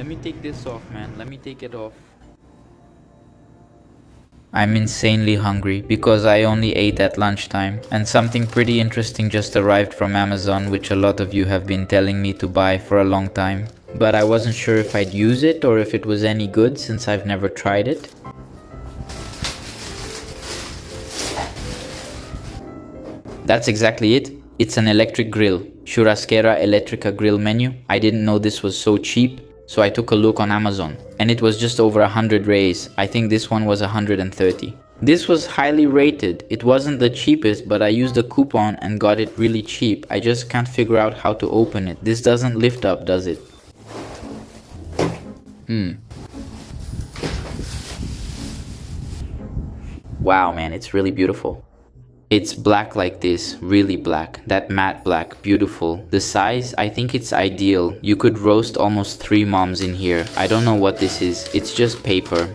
Let me take this off, man. Let me take it off. I'm insanely hungry because I only ate at lunchtime, and something pretty interesting just arrived from Amazon, which a lot of you have been telling me to buy for a long time. But I wasn't sure if I'd use it or if it was any good since I've never tried it. That's exactly it. It's an electric grill. Churrasquera Electrica grill menu. I didn't know this was so cheap, so I took a look on Amazon. And it was just over 100 reais. I think this one was 130. This was highly rated. It wasn't the cheapest, but I used a coupon and got it really cheap. I just can't figure out how to open it. This doesn't lift up, does it? Wow, man, it's really beautiful. It's black like this, really black, that matte black, beautiful. The size, I think it's ideal. You could roast almost 3 moms in here. I don't know what this is, it's just paper.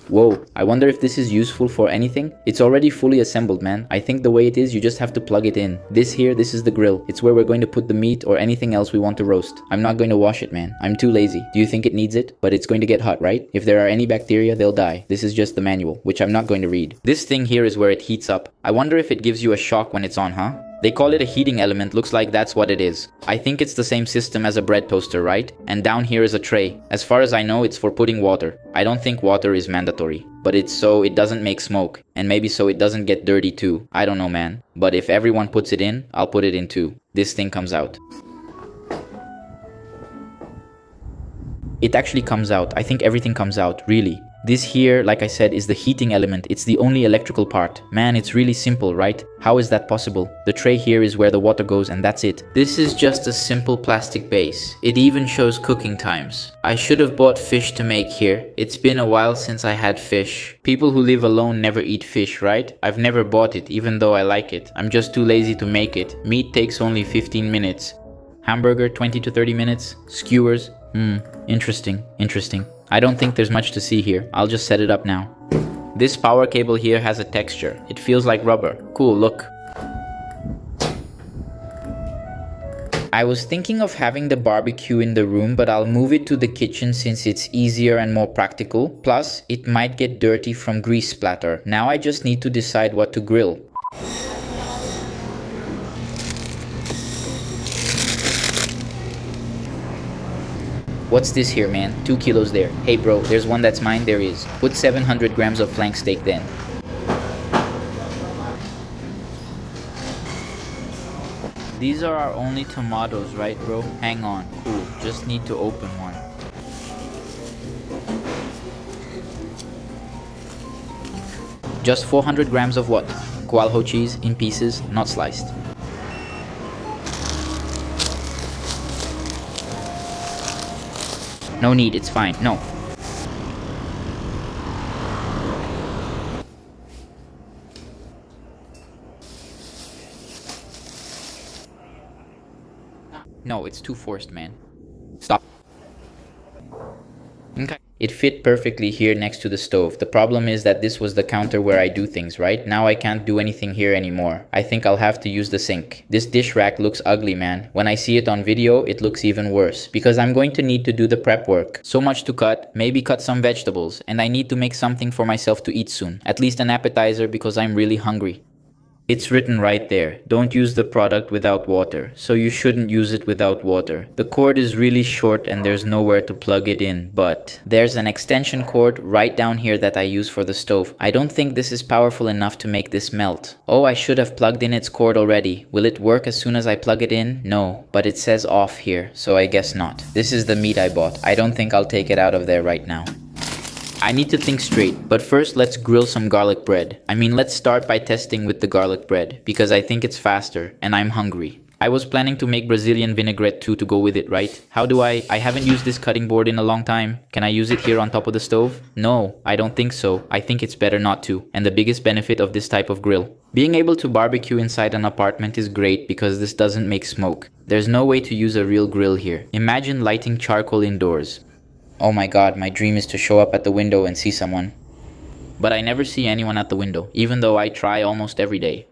Whoa, I wonder if this is useful for anything? It's already fully assembled, man. I think the way it is, you just have to plug it in. This is the grill. It's where we're going to put the meat or anything else we want to roast. I'm not going to wash it, man. I'm too lazy. Do you think it needs it? But it's going to get hot, right? If there are any bacteria, they'll die. This is just the manual, which I'm not going to read. This thing here is where it heats up. I wonder if it gives you a shock when it's on, huh? They call it a heating element, looks like that's what it is. I think it's the same system as a bread toaster, right? And down here is a tray. As far as I know, it's for putting water. I don't think water is mandatory, but it's so it doesn't make smoke. And maybe so it doesn't get dirty too. I don't know, man. But if everyone puts it in, I'll put it in too. This thing comes out. It actually comes out. I think everything comes out, really. This here, like I said, is the heating element. It's the only electrical part. Man, it's really simple, right? How is that possible? The tray here is where the water goes and that's it. This is just a simple plastic base. It even shows cooking times. I should have bought fish to make here. It's been a while since I had fish. People who live alone never eat fish, right? I've never bought it, even though I like it. I'm just too lazy to make it. Meat takes only 15 minutes. Hamburger, 20 to 30 minutes. Skewers. Interesting. I don't think there's much to see here. I'll just set it up now. This power cable here has a texture. It feels like rubber. Cool, look. I was thinking of having the barbecue in the room, but I'll move it to the kitchen since it's easier and more practical. Plus, it might get dirty from grease splatter. Now I just need to decide what to grill. What's this here, man? 2 kilos there. Hey bro, there's one that's mine. There is. Put 700 grams of flank steak then. These are our only tomatoes, right bro? Hang on. Cool. Just need to open one. Just 400 grams of what? Gualho cheese in pieces, not sliced. No need, it's fine. No. No, it's too forced, man. Stop. Okay. It fit perfectly here next to the stove. The problem is that this was the counter where I do things, right? Now I can't do anything here anymore. I think I'll have to use the sink. This dish rack looks ugly, man. When I see it on video, it looks even worse. Because I'm going to need to do the prep work. So much to cut, maybe cut some vegetables. And I need to make something for myself to eat soon. At least an appetizer because I'm really hungry. It's written right there, don't use the product without water, so you shouldn't use it without water. The cord is really short and there's nowhere to plug it in, but there's an extension cord right down here that I use for the stove. I don't think this is powerful enough to make this melt. Oh, I should have plugged in its cord already. Will it work as soon as I plug it in? No, but it says off here, so I guess not. This is the meat I bought. I don't think I'll take it out of there right now. I need to think straight, but first let's grill some garlic bread. Let's start by testing with the garlic bread, because I think it's faster, and I'm hungry. I was planning to make Brazilian vinaigrette too to go with it, right? How do I haven't used this cutting board in a long time. Can I use it here on top of the stove? No, I don't think so. I think it's better not to, and the biggest benefit of this type of grill. Being able to barbecue inside an apartment is great because this doesn't make smoke. There's no way to use a real grill here. Imagine lighting charcoal indoors. Oh my god, my dream is to show up at the window and see someone. But I never see anyone at the window, even though I try almost every day.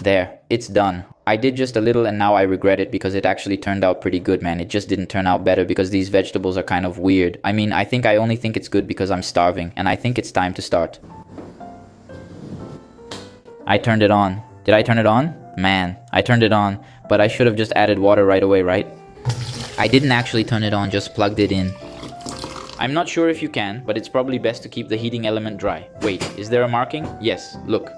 There, it's done. I did just a little and now I regret it because it actually turned out pretty good, man. It just didn't turn out better because these vegetables are kind of weird. I mean, I only think it's good because I'm starving and I think it's time to start. I turned it on. Did I turn it on? Man, I turned it on, but I should have just added water right away, right? I didn't actually turn it on, just plugged it in. I'm not sure if you can, but it's probably best to keep the heating element dry. Wait, is there a marking? Yes, look.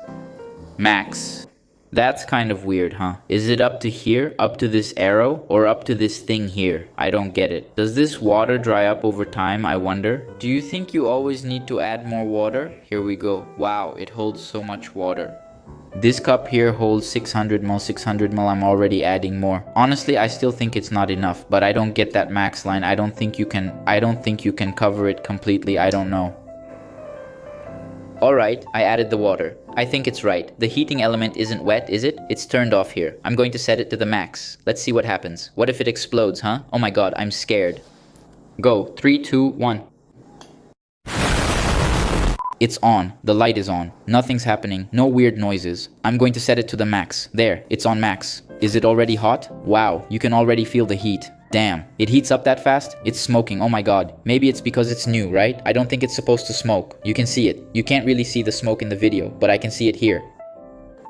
Max. That's kind of weird, huh? Is it up to here, up to this arrow, or up to this thing here? I don't get it. Does this water dry up over time, I wonder? Do you think you always need to add more water? Here we go. Wow, it holds so much water. This cup here holds 600 ml, I'm already adding more. Honestly, I still think it's not enough, but I don't get that max line. I don't think you can cover it completely, I don't know. Alright, I added the water. I think it's right. The heating element isn't wet, is it? It's turned off here. I'm going to set it to the max. Let's see what happens. What if it explodes, huh? Oh my god, I'm scared. Go. 3, 2, 1. It's on. The light is on. Nothing's happening. No weird noises. I'm going to set it to the max. There, it's on max. Is it already hot? Wow, you can already feel the heat. Damn, it heats up that fast? It's smoking, oh my god. Maybe it's because it's new, right? I don't think it's supposed to smoke. You can see it. You can't really see the smoke in the video, but I can see it here.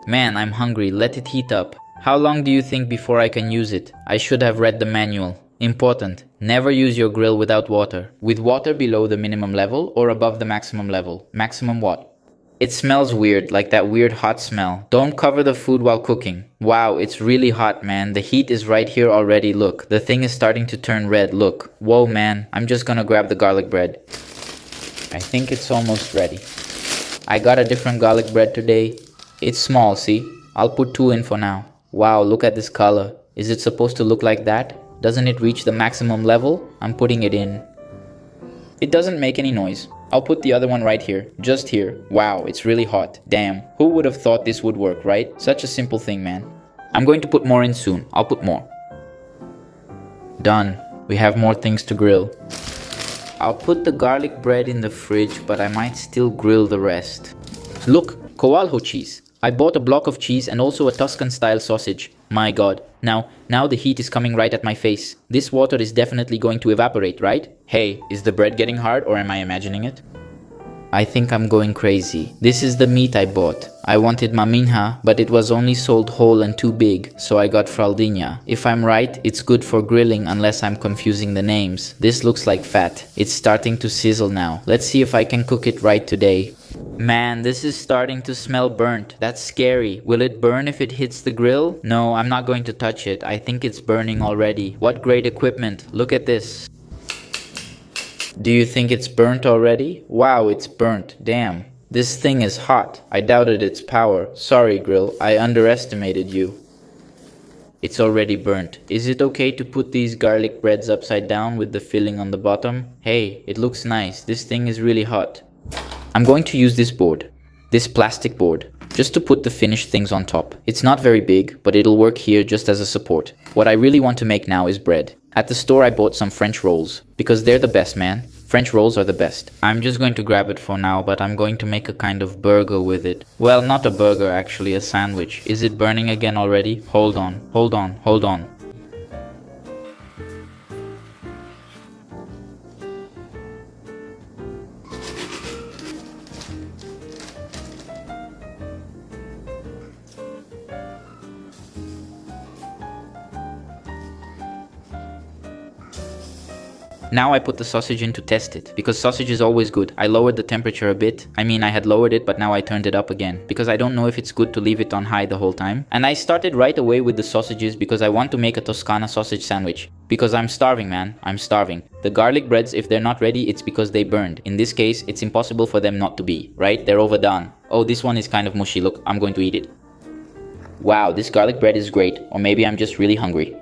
Man, I'm hungry. Let it heat up. How long do you think before I can use it? I should have read the manual. Important. Never use your grill without water. With water below the minimum level or above the maximum level. Maximum what? It smells weird, like that weird hot smell. Don't cover the food while cooking. Wow, it's really hot, man. The heat is right here already, look. The thing is starting to turn red, look. Whoa, man. I'm just gonna grab the garlic bread. I think it's almost ready. I got a different garlic bread today. It's small, see? I'll put 2 in for now. Wow, look at this color. Is it supposed to look like that? Doesn't it reach the maximum level? I'm putting it in. It doesn't make any noise. I'll put the other one right here, just here. Wow, it's really hot. Damn, who would have thought this would work, right? Such a simple thing, man. I'm going to put more in soon. I'll put more. Done. We have more things to grill. I'll put the garlic bread in the fridge, but I might still grill the rest. Look, Coalho cheese. I bought a block of cheese and also a Tuscan-style sausage. My god. Now the heat is coming right at my face. This water is definitely going to evaporate, right? Hey, is the bread getting hard or am I imagining it? I think I'm going crazy. This is the meat I bought. I wanted maminha, but it was only sold whole and too big, so I got fraldinha. If I'm right, it's good for grilling unless I'm confusing the names. This looks like fat. It's starting to sizzle now. Let's see if I can cook it right today. Man, this is starting to smell burnt. That's scary. Will it burn if it hits the grill? No, I'm not going to touch it. I think it's burning already. What great equipment. Look at this. Do you think it's burnt already? Wow, it's burnt. Damn. This thing is hot. I doubted its power. Sorry, grill. I underestimated you. It's already burnt. Is it okay to put these garlic breads upside down with the filling on the bottom? Hey, it looks nice. This thing is really hot. I'm going to use this board, this plastic board, just to put the finished things on top. It's not very big, but it'll work here just as a support. What I really want to make now is bread. At the store I bought some French rolls, because they're the best, man. French rolls are the best. I'm just going to grab it for now, but I'm going to make a kind of burger with it. Well, not a burger actually, a sandwich. Is it burning again already? Hold on. Now I put the sausage in to test it, because sausage is always good. I lowered the temperature a bit. I mean, I had lowered it, but now I turned it up again, because I don't know if it's good to leave it on high the whole time. And I started right away with the sausages because I want to make a Toscana sausage sandwich. Because I'm starving, man. I'm starving. The garlic breads, if they're not ready, it's because they burned. In this case, it's impossible for them not to be, right? They're overdone. Oh, this one is kind of mushy. Look, I'm going to eat it. Wow, this garlic bread is great. Or maybe I'm just really hungry.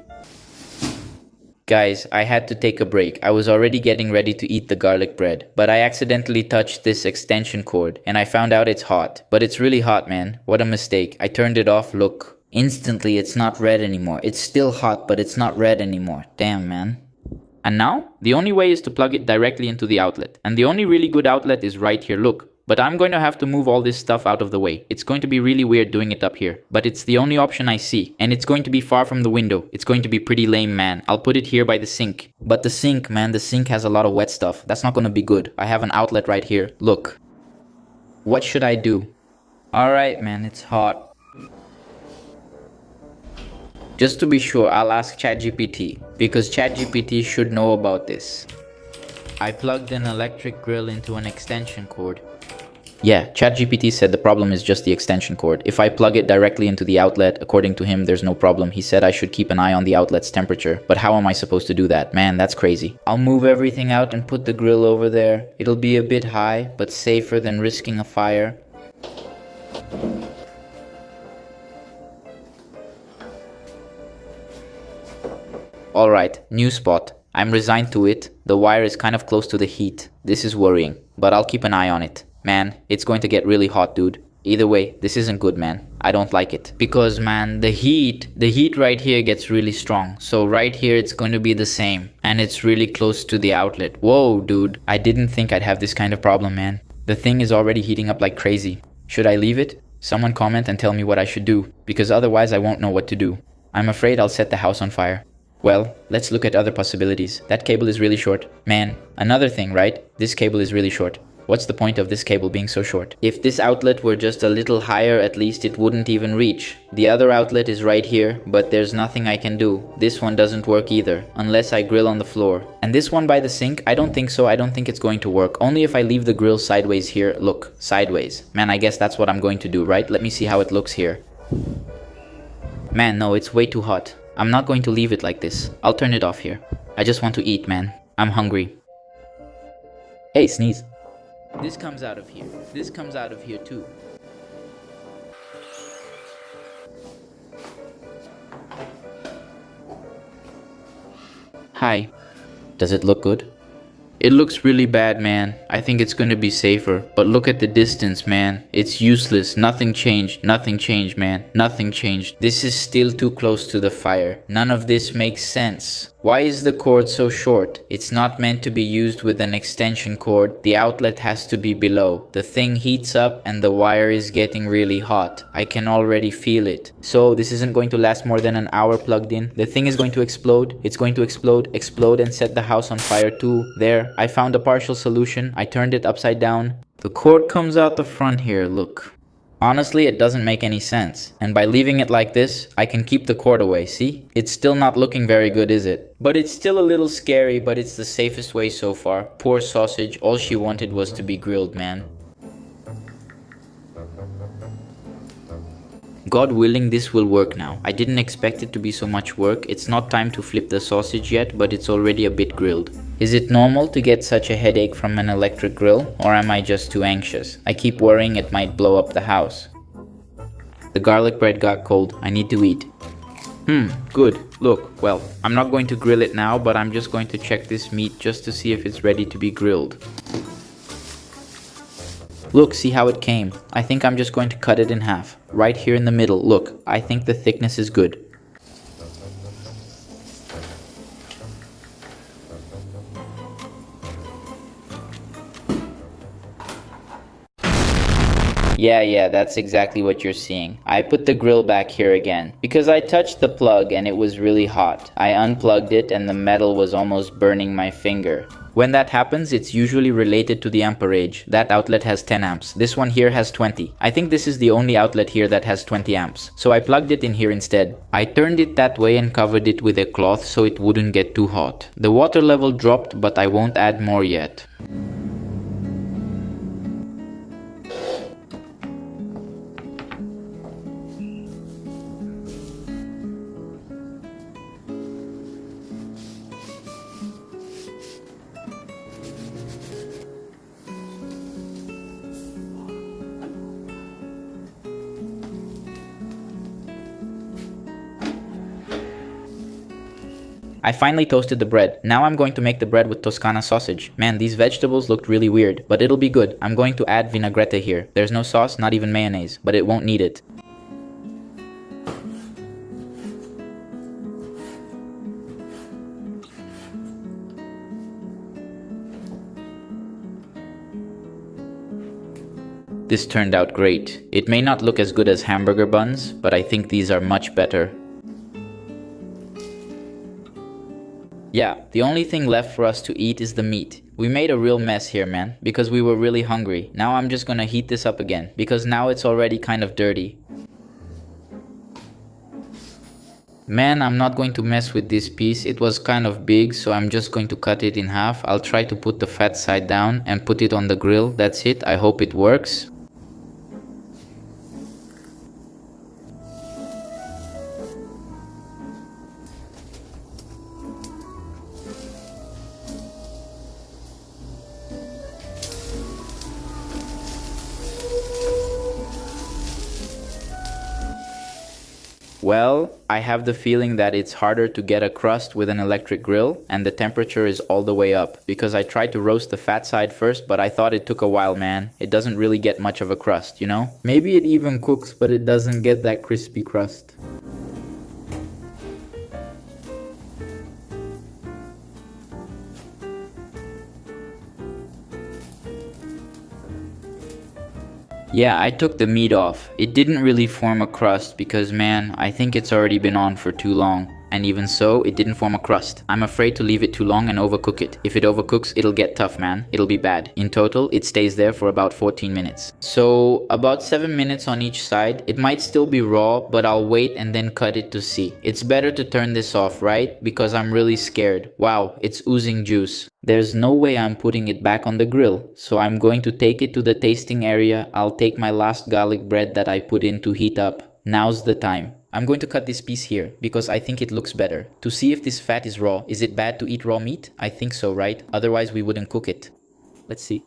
Guys, I had to take a break. I was already getting ready to eat the garlic bread, but I accidentally touched this extension cord and I found out it's hot. But it's really hot, man. What a mistake. I turned it off, look. Instantly, it's not red anymore. It's still hot, but it's not red anymore. Damn, man. And now, the only way is to plug it directly into the outlet. And the only really good outlet is right here, look. But I'm going to have to move all this stuff out of the way. It's going to be really weird doing it up here. But it's the only option I see. And it's going to be far from the window. It's going to be pretty lame, man. I'll put it here by the sink. But the sink, man, the sink has a lot of wet stuff. That's not going to be good. I have an outlet right here. Look. What should I do? Alright, man, it's hot. Just to be sure, I'll ask ChatGPT, because ChatGPT should know about this. I plugged an electric grill into an extension cord. Yeah, ChatGPT said the problem is just the extension cord. If I plug it directly into the outlet, according to him, there's no problem. He said I should keep an eye on the outlet's temperature. But how am I supposed to do that? Man, that's crazy. I'll move everything out and put the grill over there. It'll be a bit high, but safer than risking a fire. Alright, new spot. I'm resigned to it. The wire is kind of close to the heat. This is worrying, but I'll keep an eye on it. Man, it's going to get really hot, dude. Either way, this isn't good, man. I don't like it. Because, man, the heat right here gets really strong. So right here, it's going to be the same. And it's really close to the outlet. Whoa, dude. I didn't think I'd have this kind of problem, man. The thing is already heating up like crazy. Should I leave it? Someone comment and tell me what I should do. Because otherwise, I won't know what to do. I'm afraid I'll set the house on fire. Well, let's look at other possibilities. That cable is really short. Man, another thing, right? This cable is really short. What's the point of this cable being so short? If this outlet were just a little higher, at least it wouldn't even reach. The other outlet is right here, but there's nothing I can do. This one doesn't work either, unless I grill on the floor. And this one by the sink, I don't think so. I don't think it's going to work. Only if I leave the grill sideways here. Look, sideways. Man, I guess that's what I'm going to do, right? Let me see how it looks here. Man, no, it's way too hot. I'm not going to leave it like this. I'll turn it off here. I just want to eat, man. I'm hungry. Hey, sneeze. This comes out of here. This comes out of here too. Hi. Does it look good? It looks really bad, man. I think it's gonna be safer. But look at the distance, man. It's useless. Nothing changed. Nothing changed, man. Nothing changed. This is still too close to the fire. None of this makes sense. Why is the cord so short? It's not meant to be used with an extension cord. The outlet has to be below. The thing heats up and the wire is getting really hot. I can already feel it. So this isn't going to last more than an hour plugged in. The thing is going to explode. It's going to explode and set the house on fire too. There, I found a partial solution. I turned it upside down. The cord comes out the front here, look. Honestly, it doesn't make any sense. And by leaving it like this, I can keep the cord away, see? It's still not looking very good, is it? But it's still a little scary, but it's the safest way so far. Poor sausage, all she wanted was to be grilled, man. God willing, this will work now. I didn't expect it to be so much work. It's not time to flip the sausage yet, but it's already a bit grilled. Is it normal to get such a headache from an electric grill, or am I just too anxious? I keep worrying it might blow up the house. The garlic bread got cold. I need to eat. Good. Look, well, I'm not going to grill it now, but I'm just going to check this meat just to see if it's ready to be grilled. Look, see how it came. I think I'm just going to cut it in half. Right here in the middle. Look, I think the thickness is good. Yeah, that's exactly what you're seeing. I put the grill back here again because I touched the plug and it was really hot. I unplugged it and the metal was almost burning my finger. When that happens, it's usually related to the amperage. That outlet has 10 amps. This one here has 20. I think this is the only outlet here that has 20 amps. So I plugged it in here instead. I turned it that way and covered it with a cloth so it wouldn't get too hot. The water level dropped, but I won't add more yet. I finally toasted the bread. Now I'm going to make the bread with Toscana sausage. Man, these vegetables looked really weird, but it'll be good. I'm going to add vinaigrette here. There's no sauce, not even mayonnaise, but it won't need it. This turned out great. It may not look as good as hamburger buns, but I think these are much better. Yeah, the only thing left for us to eat is the meat. We made a real mess here, man, because we were really hungry. Now I'm just gonna heat this up again, because now it's already kind of dirty. Man, I'm not going to mess with this piece. It was kind of big, so I'm just going to cut it in half. I'll try to put the fat side down and put it on the grill. That's it. I hope it works. Well, I have the feeling that it's harder to get a crust with an electric grill, and the temperature is all the way up, because I tried to roast the fat side first, but I thought it took a while, man. It doesn't really get much of a crust, you know? Maybe it even cooks, but it doesn't get that crispy crust. Yeah, I took the meat off. It didn't really form a crust because, man, I think it's already been on for too long. And even so, it didn't form a crust. I'm afraid to leave it too long and overcook it. If it overcooks, it'll get tough, man. It'll be bad. In total, it stays there for about 14 minutes. So, about 7 minutes on each side. It might still be raw, but I'll wait and then cut it to see. It's better to turn this off, right? Because I'm really scared. Wow, it's oozing juice. There's no way I'm putting it back on the grill. So I'm going to take it to the tasting area. I'll take my last garlic bread that I put in to heat up. Now's the time. I'm going to cut this piece here because I think it looks better. To see if this fat is raw. Is it bad to eat raw meat? I think so, right? Otherwise we wouldn't cook it. Let's see.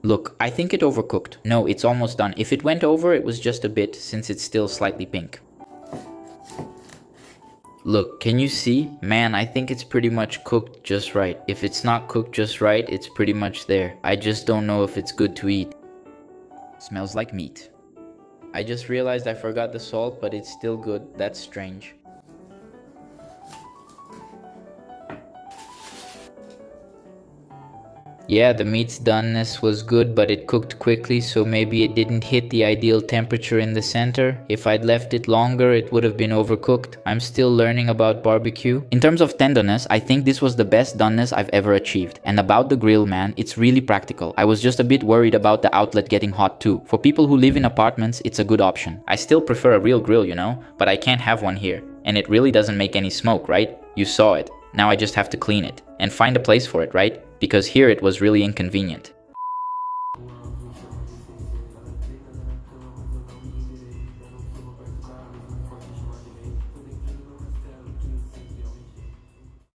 Look, I think it overcooked. No, it's almost done. If it went over, it was just a bit since it's still slightly pink. Look, can you see? Man, I think it's pretty much cooked just right. If it's not cooked just right, it's pretty much there. I just don't know if it's good to eat. Smells like meat. I just realized I forgot the salt, but it's still good. That's strange. Yeah, the meat's doneness was good, but it cooked quickly, so maybe it didn't hit the ideal temperature in the center. If I'd left it longer, it would have been overcooked. I'm still learning about barbecue. In terms of tenderness, I think this was the best doneness I've ever achieved. And about the grill, man, it's really practical. I was just a bit worried about the outlet getting hot too. For people who live in apartments, it's a good option. I still prefer a real grill, you know, but I can't have one here. And it really doesn't make any smoke, right? You saw it. Now I just have to clean it and find a place for it, right? Because here it was really inconvenient.